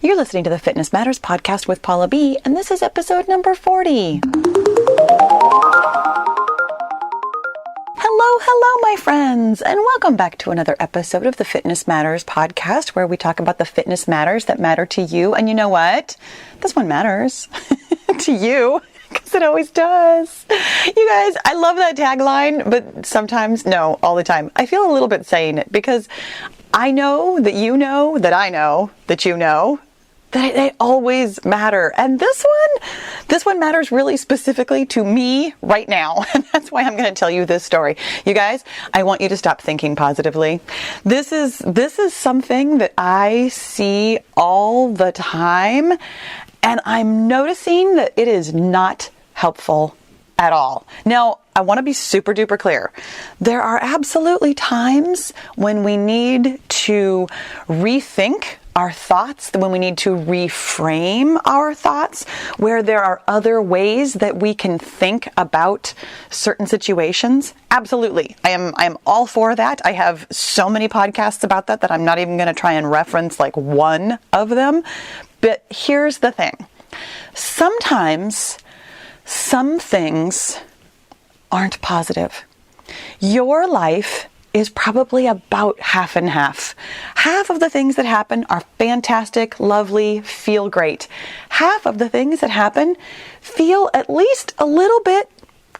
You're listening to the Fitness Matters podcast with Paula B, and this is episode number 40. Hello, my friends, and welcome back to another episode of the Fitness Matters podcast, where we talk about the fitness matters that matter to you. And you know what? This one matters to you, because it always does. You guys, I love that tagline, but sometimes, no, all the time, I feel a little bit saying it because I know that you know that I know that you know that they always matter. And this one matters really specifically to me right now. And that's why I'm going to tell you this story. You guys, I want you to stop thinking positively. This is something that I see all the time, and I'm noticing that it is not helpful at all. Now, I want to be super duper clear. There are absolutely times when we need to rethink our thoughts, when we need to reframe our thoughts, where there are other ways that we can think about certain situations. Absolutely. I am all for that. I have so many podcasts about that I'm not even going to try and reference like one of them. But here's the thing. Sometimes some things aren't positive. Your life is probably about half and half. Half of the things that happen are fantastic, lovely, feel great. Half of the things that happen feel at least a little bit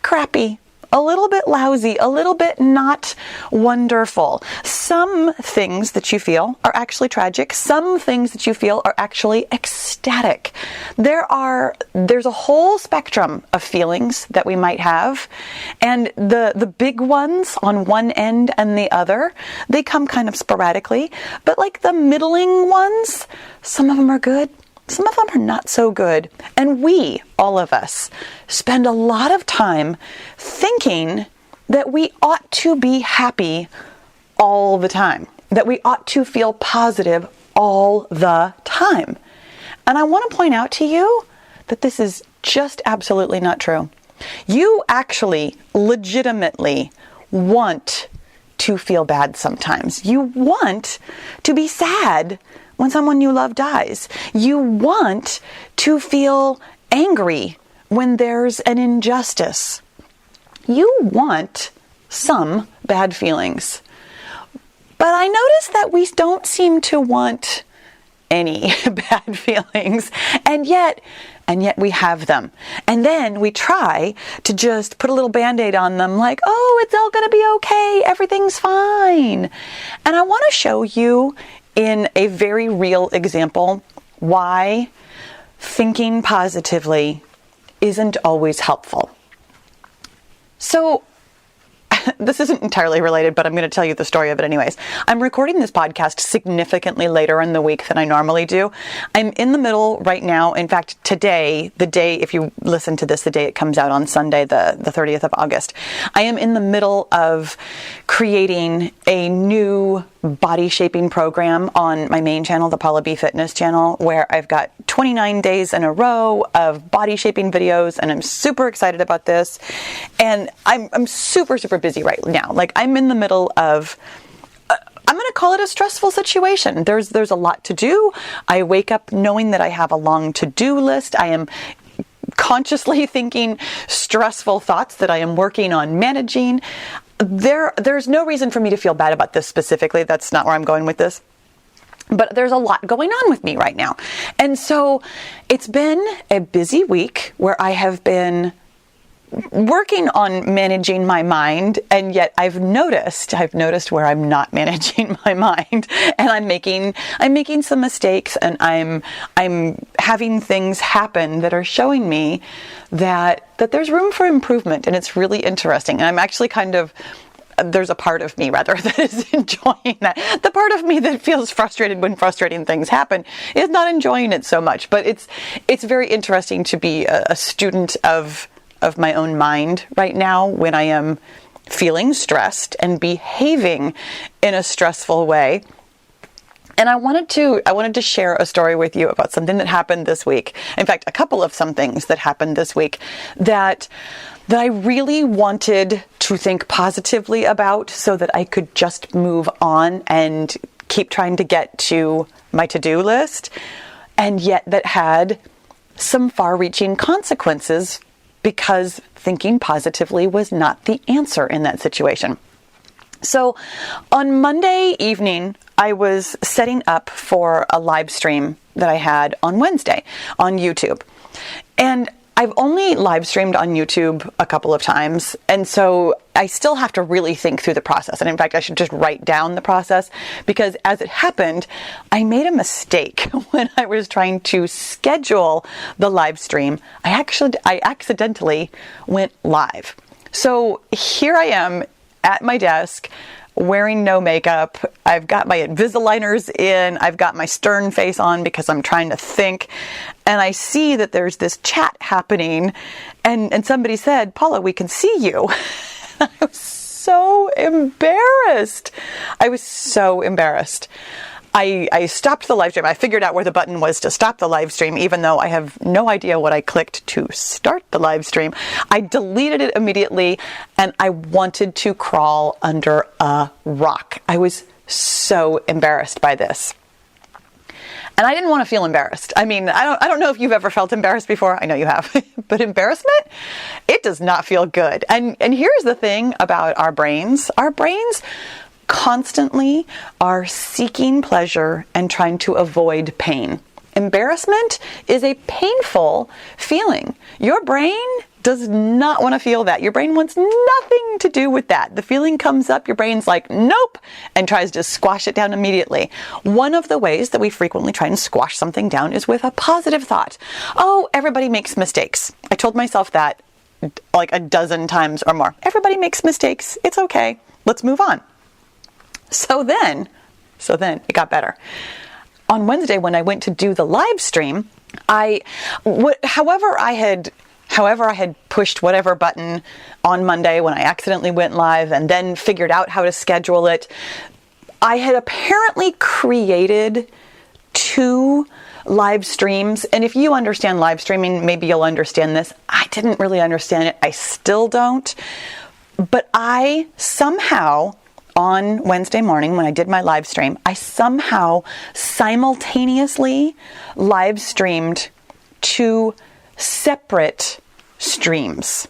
crappy, a little bit lousy, a little bit not wonderful. Some things that you feel are actually tragic. Some things that you feel are actually ecstatic. There's a whole spectrum of feelings that we might have. And the big ones on one end and the other, they come kind of sporadically. But like the middling ones, some of them are good. Some of them are not so good. And we, all of us, spend a lot of time thinking that we ought to be happy all the time, that we ought to feel positive all the time. And I want to point out to you that this is just absolutely not true. You actually legitimately want to feel bad sometimes. You want to be sad when someone you love dies. You want to feel angry when there's an injustice. You want some bad feelings. But I notice that we don't seem to want any bad feelings, and yet we have them. And then we try to just put a little Band-Aid on them like, oh, it's all going to be okay. Everything's fine. And I want to show you in a very real example why thinking positively isn't always helpful. So this isn't entirely related, but I'm going to tell you the story of it anyways. I'm recording this podcast significantly later in the week than I normally do. I'm in the middle right now. In fact, today, the day, if you listen to this, the day it comes out on Sunday, the 30th of August, I am in the middle of creating a new body shaping program on my main channel, the Paula B Fitness channel, where I've got 29 days in a row of body shaping videos, and I'm super excited about this. And I'm super, super busy right now. Like, I'm in the middle of, I'm going to call it a stressful situation. There's a lot to do. I wake up knowing that I have a long to-do list. I am consciously thinking stressful thoughts that I am working on managing. There's no reason for me to feel bad about this specifically. That's not where I'm going with this. But there's a lot going on with me right now. And so it's been a busy week where I have been working on managing my mind, and yet I've noticed where I'm not managing my mind, and I'm making some mistakes, and I'm having things happen that are showing me that there's room for improvement, and it's really interesting. And I'm actually there's a part of me rather that is enjoying that. The part of me that feels frustrated when frustrating things happen is not enjoying it so much, but it's very interesting to be a student of my own mind right now when I am feeling stressed and behaving in a stressful way. And I wanted to share a story with you about something that happened this week. In fact, a couple of some things that happened this week that I really wanted to think positively about so that I could just move on and keep trying to get to my to-do list. and yet that had some far-reaching consequences because thinking positively was not the answer in that situation. So on Monday evening, I was setting up for a live stream that I had on Wednesday on YouTube. And I've only live streamed on YouTube a couple of times, and so I still have to really think through the process. And in fact, I should just write down the process, because as it happened, I made a mistake when I was trying to schedule the live stream. I accidentally went live. So here I am at my desk, wearing no makeup. I've got my Invisaligners in. I've got my stern face on because I'm trying to think. And I see that there's this chat happening. And somebody said, "Paula, we can see you." I was so embarrassed. I stopped the live stream. I figured out where the button was to stop the live stream, even though I have no idea what I clicked to start the live stream. I deleted it immediately, and I wanted to crawl under a rock. I was so embarrassed by this. And I didn't want to feel embarrassed. I mean, I don't know if you've ever felt embarrassed before. I know you have. But embarrassment, it does not feel good. And here's the thing about our brains. Our brains constantly are seeking pleasure and trying to avoid pain. Embarrassment is a painful feeling. Your brain does not want to feel that. Your brain wants nothing to do with that. The feeling comes up, your brain's like, nope, and tries to squash it down immediately. One of the ways that we frequently try and squash something down is with a positive thought. Oh, everybody makes mistakes. I told myself that like a dozen times or more. Everybody makes mistakes. It's okay. Let's move on. So then it got better. On Wednesday, when I went to do the live stream, however I had pushed whatever button on Monday when I accidentally went live and then figured out how to schedule it, I had apparently created 2 live streams. And if you understand live streaming, maybe you'll understand this. I didn't really understand it. I still don't. But I somehow, on Wednesday morning when I did my live stream, I somehow simultaneously live streamed 2 separate streams.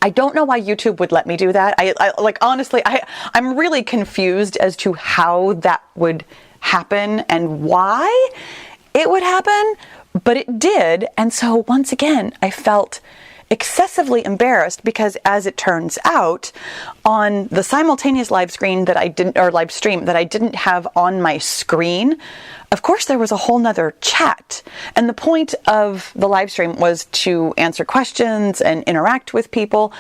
I don't know why YouTube would let me do that. Honestly, I'm really confused as to how that would happen and why it would happen, but it did. And so once again, I felt excessively embarrassed because, as it turns out, on the simultaneous live stream that I didn't have on my screen, of course there was a whole nother chat. And the point of the live stream was to answer questions and interact with people.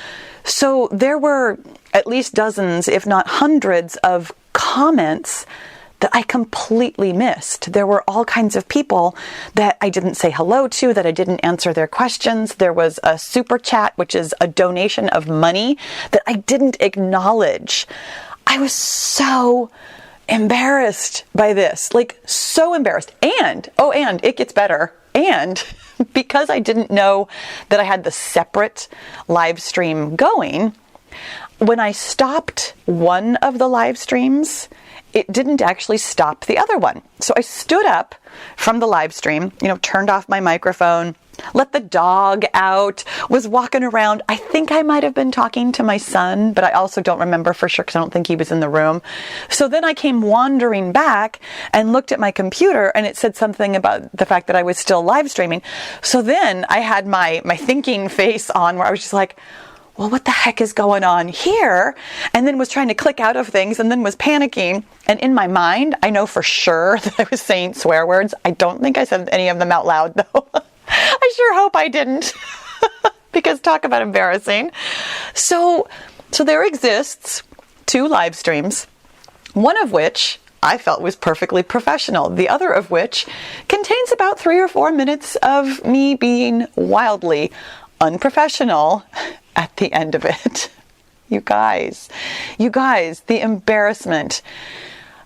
So there were at least dozens, if not hundreds, of comments that I completely missed. There were all kinds of people that I didn't say hello to, that I didn't answer their questions. There was a super chat, which is a donation of money, that I didn't acknowledge. I was so embarrassed by this, like so embarrassed. And it gets better. And because I didn't know that I had the separate live stream going, when I stopped one of the live streams, it didn't actually stop the other one. So I stood up from the live stream, turned off my microphone, let the dog out, was walking around. I think I might have been talking to my son, but I also don't remember for sure because I don't think he was in the room. So then I came wandering back and looked at my computer, and it said something about the fact that I was still live streaming. So then I had my thinking face on, where I was just like, well, what the heck is going on here? And then was trying to click out of things, and then was panicking. And in my mind, I know for sure that I was saying swear words. I don't think I said any of them out loud, though. I sure hope I didn't, because talk about embarrassing. So there exists 2 live streams, one of which I felt was perfectly professional. The other of which contains about 3 or 4 minutes of me being wildly unprofessional at the end of it. You guys, the embarrassment,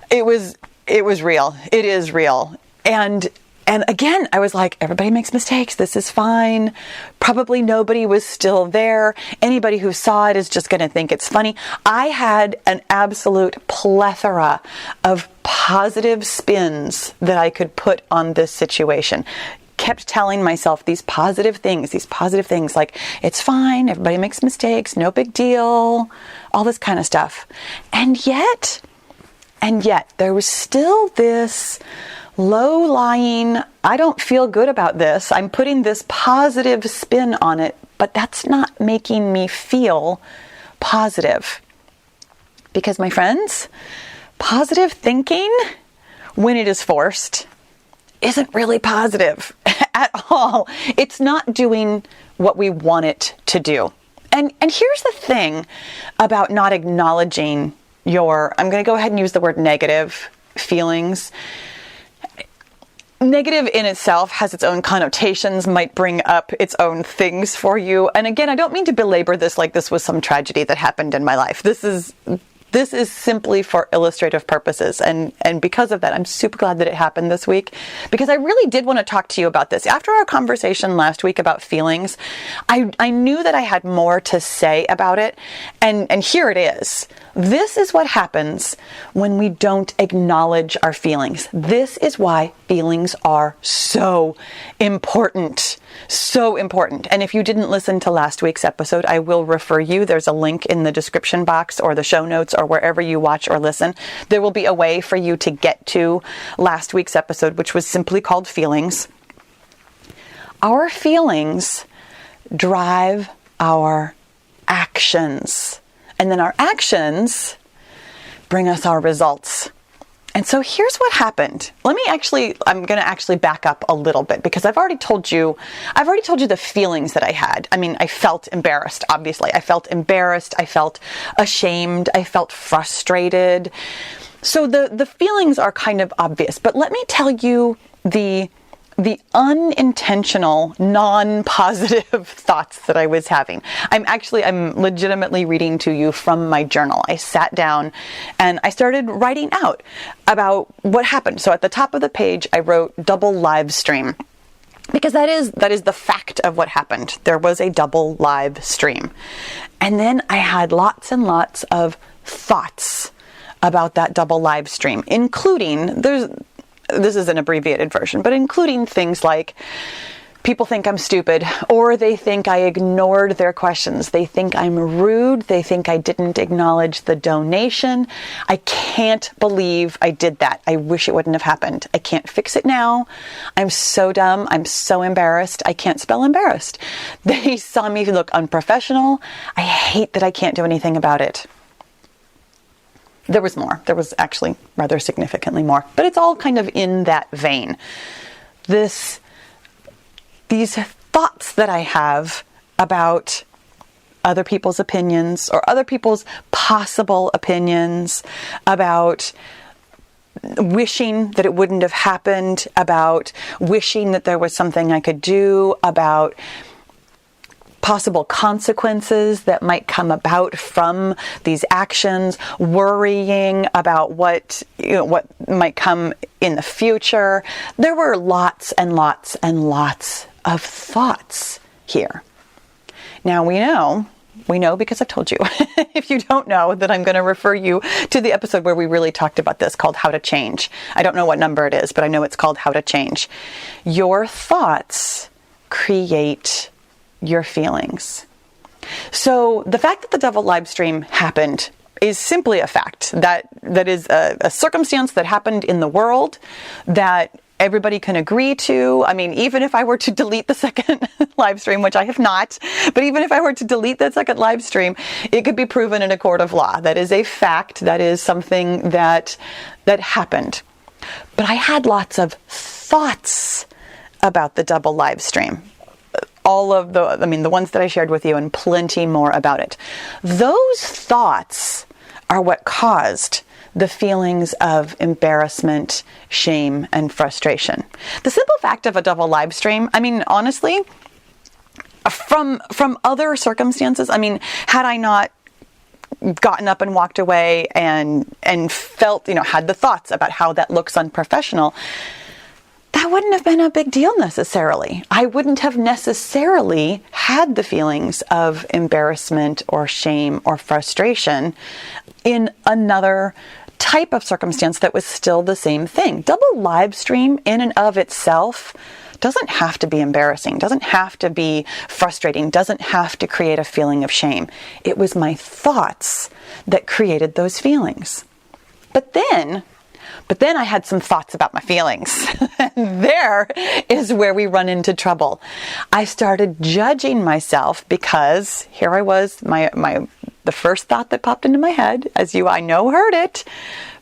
it was real. It is real. And And again, I was like, everybody makes mistakes. This is fine. Probably nobody was still there. Anybody who saw it is just going to think it's funny. I had an absolute plethora of positive spins that I could put on this situation. Kept telling myself these positive things like, it's fine. Everybody makes mistakes. No big deal. All this kind of stuff. And yet there was still this low-lying, I don't feel good about this. I'm putting this positive spin on it, but that's not making me feel positive. Because my friends, positive thinking, when it is forced, isn't really positive at all. It's not doing what we want it to do. And here's the thing about not acknowledging I'm going to go ahead and use the word negative feelings. Negative in itself has its own connotations, might bring up its own things for you. And again, I don't mean to belabor this like this was some tragedy that happened in my life. This is simply for illustrative purposes. And because of that, I'm super glad that it happened this week, because I really did want to talk to you about this. After our conversation last week about feelings, I knew that I had more to say about it. And here it is. This is what happens when we don't acknowledge our feelings. This is why feelings are so important. So important. And if you didn't listen to last week's episode, I will refer you. There's a link in the description box or the show notes or wherever you watch or listen. There will be a way for you to get to last week's episode, which was simply called Feelings. Our feelings drive our actions. And then our actions bring us our results. And so here's what happened. I'm going to actually back up a little bit, because I've already told you the feelings that I had. I mean, I felt embarrassed, obviously. I felt embarrassed. I felt ashamed. I felt frustrated. So the feelings are kind of obvious, but let me tell you the unintentional, non-positive thoughts that I was having. I'm legitimately reading to you from my journal. I sat down and I started writing out about what happened. So at the top of the page, I wrote double live stream, because that is the fact of what happened. There was a double live stream. And then I had lots and lots of thoughts about that double live stream, including, this is an abbreviated version, but including things like, people think I'm stupid, or they think I ignored their questions. They think I'm rude. They think I didn't acknowledge the donation. I can't believe I did that. I wish it wouldn't have happened. I can't fix it now. I'm so dumb. I'm so embarrassed. I can't spell embarrassed. They saw me look unprofessional. I hate that I can't do anything about it. There was more. There was actually rather significantly more, but it's all kind of in that vein. These thoughts that I have about other people's opinions or other people's possible opinions, about wishing that it wouldn't have happened, about wishing that there was something I could do, about possible consequences that might come about from these actions, worrying about what might come in the future. There were lots and lots and lots of thoughts here. Now we know because I've told you. If you don't know, then I'm going to refer you to the episode where we really talked about this, called How to Change. I don't know what number it is, but I know it's called How to Change. Your thoughts create your feelings. So the fact that the double live stream happened is simply a fact. That is a circumstance that happened in the world that everybody can agree to. I mean, even if I were to delete the second live stream, which I have not, but even if I were to delete that second live stream, it could be proven in a court of law. That is a fact. That is something that happened. But I had lots of thoughts about the double live stream. All of the ones that I shared with you, and plenty more about it. Those thoughts are what caused the feelings of embarrassment, shame, and frustration. The simple fact of a double live stream, I mean, honestly, from other circumstances, I mean, had I not gotten up and walked away and felt, had the thoughts about how that looks unprofessional, that wouldn't have been a big deal necessarily. I wouldn't have necessarily had the feelings of embarrassment or shame or frustration in another type of circumstance that was still the same thing. Double live stream in and of itself doesn't have to be embarrassing, doesn't have to be frustrating, doesn't have to create a feeling of shame. It was my thoughts that created those feelings. But then I had some thoughts about my feelings. And there is where we run into trouble. I started judging myself because here I was, the first thought that popped into my head, as I know heard it,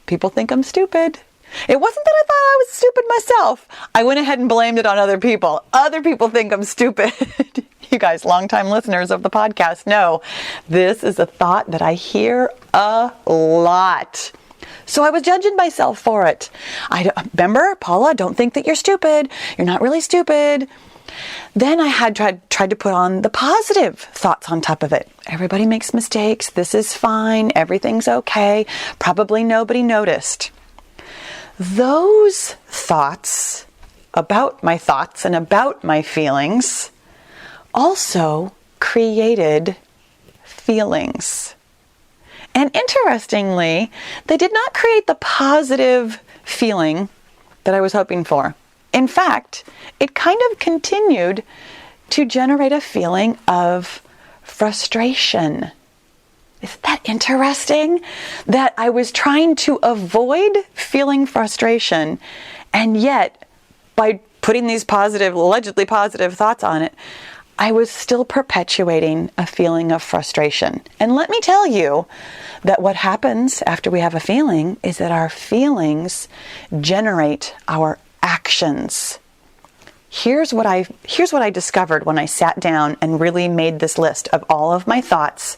people think I'm stupid. It wasn't that I thought I was stupid myself. I went ahead and blamed it on other people. Other people think I'm stupid. You guys, longtime listeners of the podcast, know this is a thought that I hear a lot. So I was judging myself for it. Remember, Paula, don't think that you're stupid. You're not really stupid. Then I had tried to put on the positive thoughts on top of it. Everybody makes mistakes. This is fine. Everything's okay. Probably nobody noticed. Those thoughts about my thoughts and about my feelings also created feelings. And interestingly, they did not create the positive feeling that I was hoping for. In fact, it kind of continued to generate a feeling of frustration. Isn't that interesting? That I was trying to avoid feeling frustration, and yet by putting these allegedly positive thoughts on it, I was still perpetuating a feeling of frustration. And let me tell you that what happens after we have a feeling is that our feelings generate our actions. Here's what I discovered when I sat down and really made this list of all of my thoughts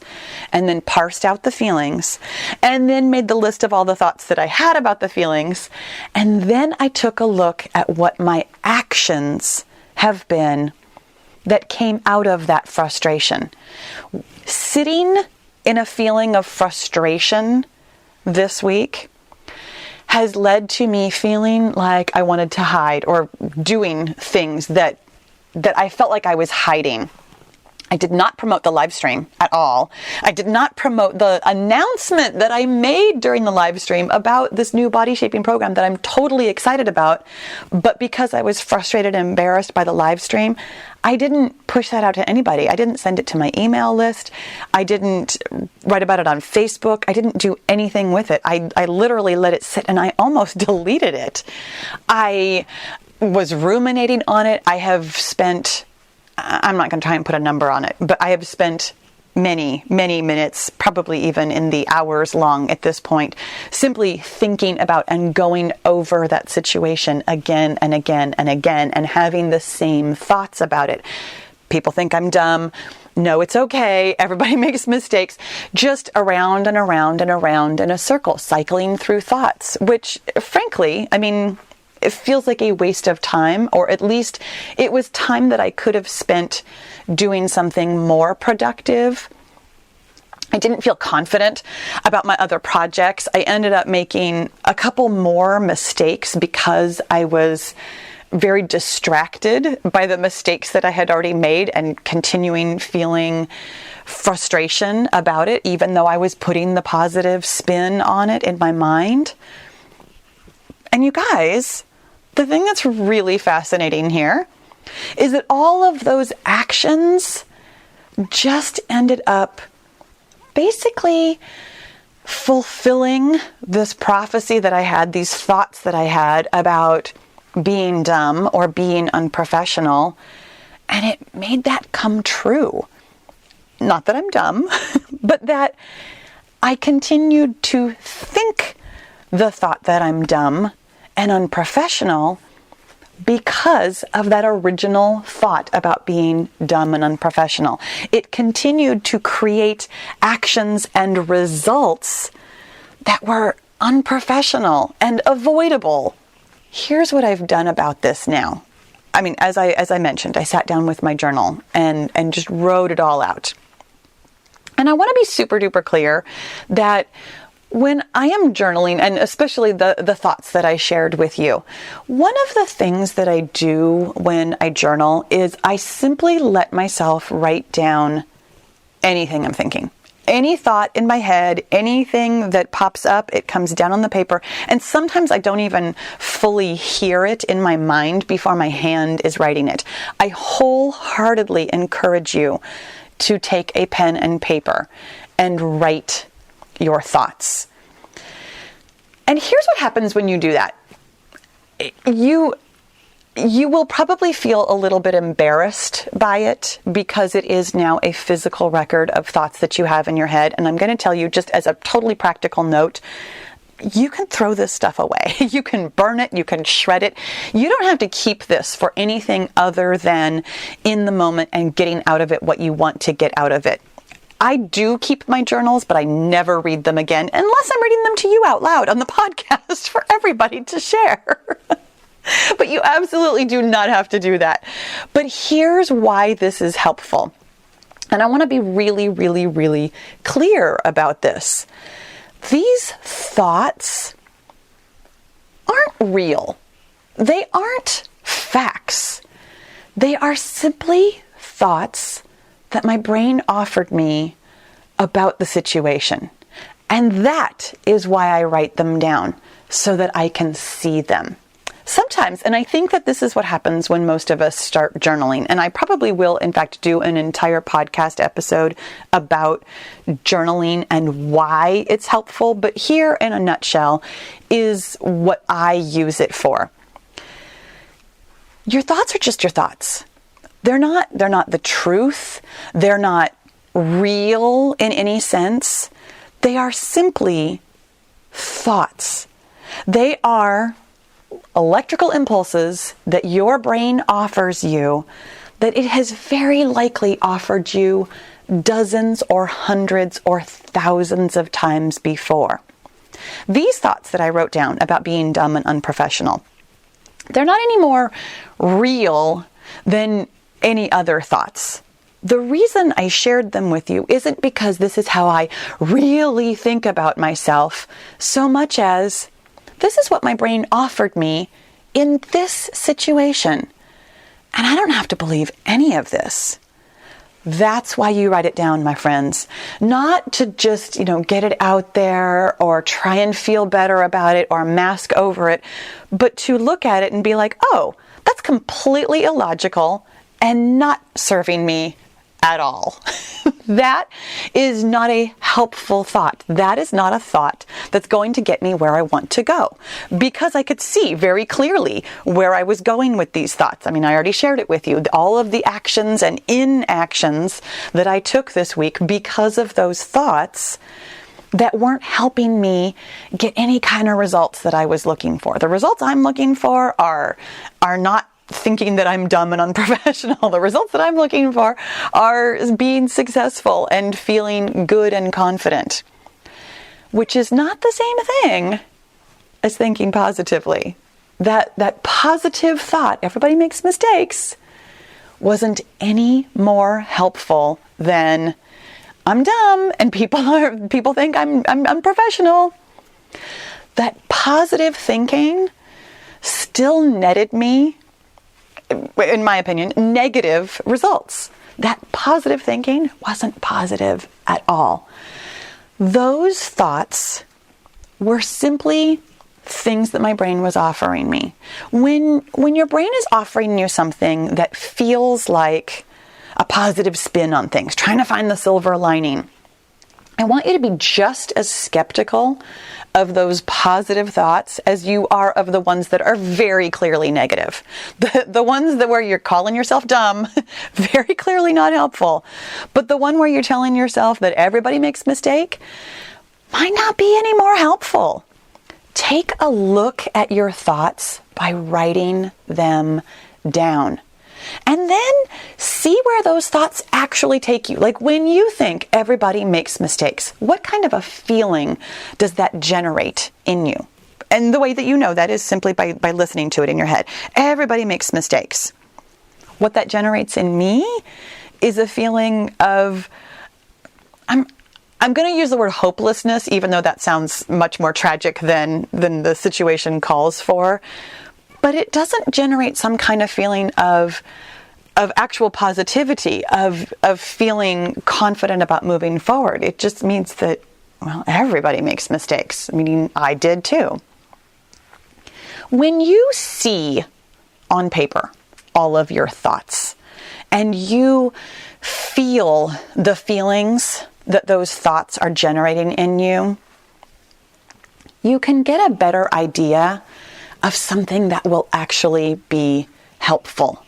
and then parsed out the feelings and then made the list of all the thoughts that I had about the feelings. And then I took a look at what my actions have been that came out of that frustration. Sitting in a feeling of frustration this week has led to me feeling like I wanted to hide or doing things that I felt like I was hiding. I did not promote the live stream at all. I did not promote the announcement that I made during the live stream about this new body shaping program that I'm totally excited about. But because I was frustrated and embarrassed by the live stream, I didn't push that out to anybody. I didn't send it to my email list. I didn't write about it on Facebook. I didn't do anything with it. I literally let it sit and I almost deleted it. I was ruminating on it. I'm not going to try and put a number on it, but I have spent many, many minutes, probably even in the hours long at this point, simply thinking about and going over that situation again and again and again and having the same thoughts about it. People think I'm dumb. No, it's okay. Everybody makes mistakes. Just around and around and around in a circle, cycling through thoughts, which frankly, it feels like a waste of time, or at least it was time that I could have spent doing something more productive. I didn't feel confident about my other projects. I ended up making a couple more mistakes because I was very distracted by the mistakes that I had already made and continuing feeling frustration about it, even though I was putting the positive spin on it in my mind. And you guys, the thing that's really fascinating here is that all of those actions just ended up basically fulfilling this prophecy that I had, these thoughts that I had about being dumb or being unprofessional, and it made that come true. Not that I'm dumb, but that I continued to think the thought that I'm dumb and unprofessional because of that original thought about being dumb and unprofessional. It continued to create actions and results that were unprofessional and avoidable. Here's what I've done about this now. As I mentioned, I sat down with my journal and just wrote it all out. And I want to be super duper clear that When I am journaling, and especially the thoughts that I shared with you, one of the things that I do when I journal is I simply let myself write down anything I'm thinking. Any thought in my head, anything that pops up, it comes down on the paper. And sometimes I don't even fully hear it in my mind before my hand is writing it. I wholeheartedly encourage you to take a pen and paper and write your thoughts. And here's what happens when you do that. You will probably feel a little bit embarrassed by it because it is now a physical record of thoughts that you have in your head. And I'm going to tell you, just as a totally practical note, you can throw this stuff away. You can burn it. You can shred it. You don't have to keep this for anything other than in the moment and getting out of it what you want to get out of it. I do keep my journals, but I never read them again unless I'm reading them to you out loud on the podcast for everybody to share. But you absolutely do not have to do that. But here's why this is helpful. And I want to be really, really, really clear about this. These thoughts aren't real. They aren't facts. They are simply thoughts that my brain offered me about the situation. And that is why I write them down, so that I can see them. Sometimes, and I think that this is what happens when most of us start journaling, and I probably will, in fact, do an entire podcast episode about journaling and why it's helpful, but here in a nutshell is what I use it for. Your thoughts are just your thoughts. They're not the truth. They're not real in any sense. They are simply thoughts. They are electrical impulses that your brain offers you that it has very likely offered you dozens or hundreds or thousands of times before. These thoughts that I wrote down about being dumb and unprofessional, they're not any more real than any other thoughts. The reason I shared them with you isn't because this is how I really think about myself, so much as this is what my brain offered me in this situation. And I don't have to believe any of this. That's why you write it down, my friends. Not to just, get it out there or try and feel better about it or mask over it, but to look at it and be like, oh, that's completely illogical and not serving me at all. That is not a helpful thought. That is not a thought that's going to get me where I want to go, because I could see very clearly where I was going with these thoughts. I mean, I already shared it with you, all of the actions and inactions that I took this week because of those thoughts that weren't helping me get any kind of results that I was looking for. The results I'm looking for are not thinking that I'm dumb and unprofessional. The results that I'm looking for are being successful and feeling good and confident, which is not the same thing as thinking positively. That positive thought, everybody makes mistakes, wasn't any more helpful than I'm dumb and people think I'm unprofessional. That positive thinking still netted me, in my opinion, negative results. That positive thinking wasn't positive at all. Those thoughts were simply things that my brain was offering me. When your brain is offering you something that feels like a positive spin on things, trying to find the silver lining, I want you to be just as skeptical of those positive thoughts as you are of the ones that are very clearly negative. The ones where you're calling yourself dumb, very clearly not helpful. But the one where you're telling yourself that everybody makes mistake might not be any more helpful. Take a look at your thoughts by writing them down. And then see where those thoughts actually take you. Like when you think everybody makes mistakes, what kind of a feeling does that generate in you? And the way that you know that is simply by listening to it in your head. Everybody makes mistakes. What that generates in me is a feeling of, I'm I'm going to use the word hopelessness, even though that sounds much more tragic than the situation calls for. But it doesn't generate some kind of feeling of actual positivity, of feeling confident about moving forward. It just means that, well, everybody makes mistakes. I mean, I did too. When you see on paper all of your thoughts and you feel the feelings that those thoughts are generating in you, you can get a better idea of something that will actually be helpful.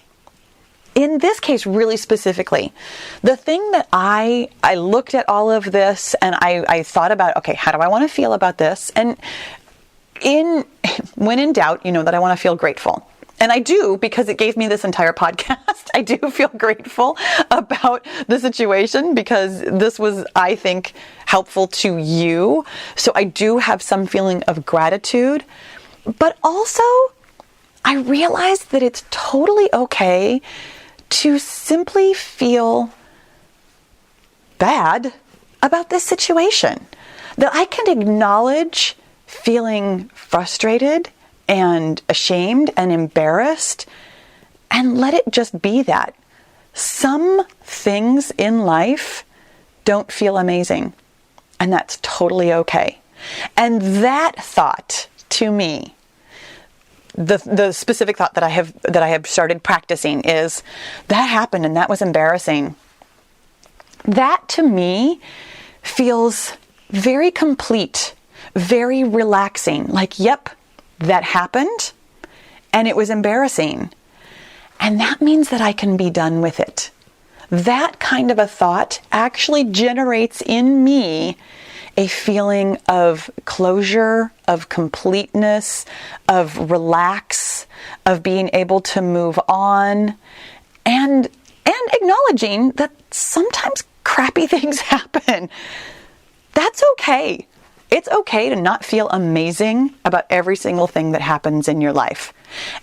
In this case, really specifically, the thing that I looked at all of this and I thought about, okay, how do I want to feel about this? And when in doubt, you know that I want to feel grateful. And I do, because it gave me this entire podcast. I do feel grateful about the situation because this was, I think, helpful to you. So I do have some feeling of gratitude. But also, I realized that it's totally okay to simply feel bad about this situation. That I can acknowledge feeling frustrated and ashamed and embarrassed, and let it just be that. Some things in life don't feel amazing, and that's totally okay. And that thought, to me, the specific thought that I have started practicing is, that happened and that was embarrassing. That to me feels very complete, very relaxing. Like, yep, that happened and it was embarrassing. And that means that I can be done with it. That kind of a thought actually generates in me a feeling of closure, of completeness, of relax, of being able to move on, and acknowledging that sometimes crappy things happen. That's okay. It's okay to not feel amazing about every single thing that happens in your life.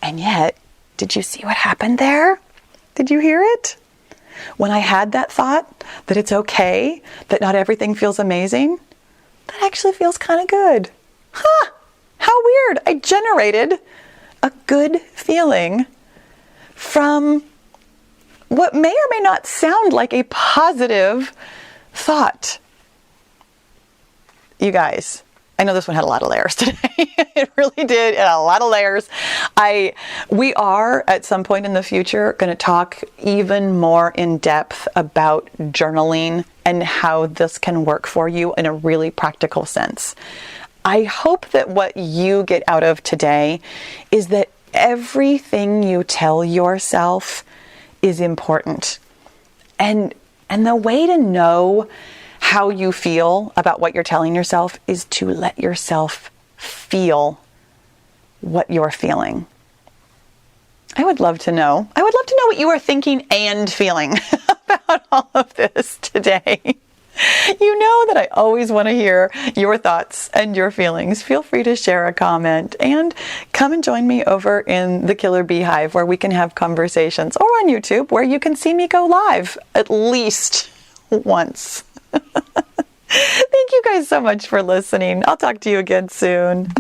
And yet, did you see what happened there? Did you hear it? When I had that thought that it's okay, that not everything feels amazing, that actually feels kind of good. Huh, how weird. I generated a good feeling from what may or may not sound like a positive thought. You guys, I know this one had a lot of layers today. It really did. It had a lot of layers. We are at some point in the future going to talk even more in depth about journaling and how this can work for you in a really practical sense. I hope that what you get out of today is that everything you tell yourself is important. And the way to know how you feel about what you're telling yourself is to let yourself feel what you're feeling. I would love to know. I would love to know what you are thinking and feeling about all of this today. You know that I always want to hear your thoughts and your feelings. Feel free to share a comment and come and join me over in the Killer Beehive where we can have conversations, or on YouTube where you can see me go live at least once. Thank you guys so much for listening. I'll talk to you again soon.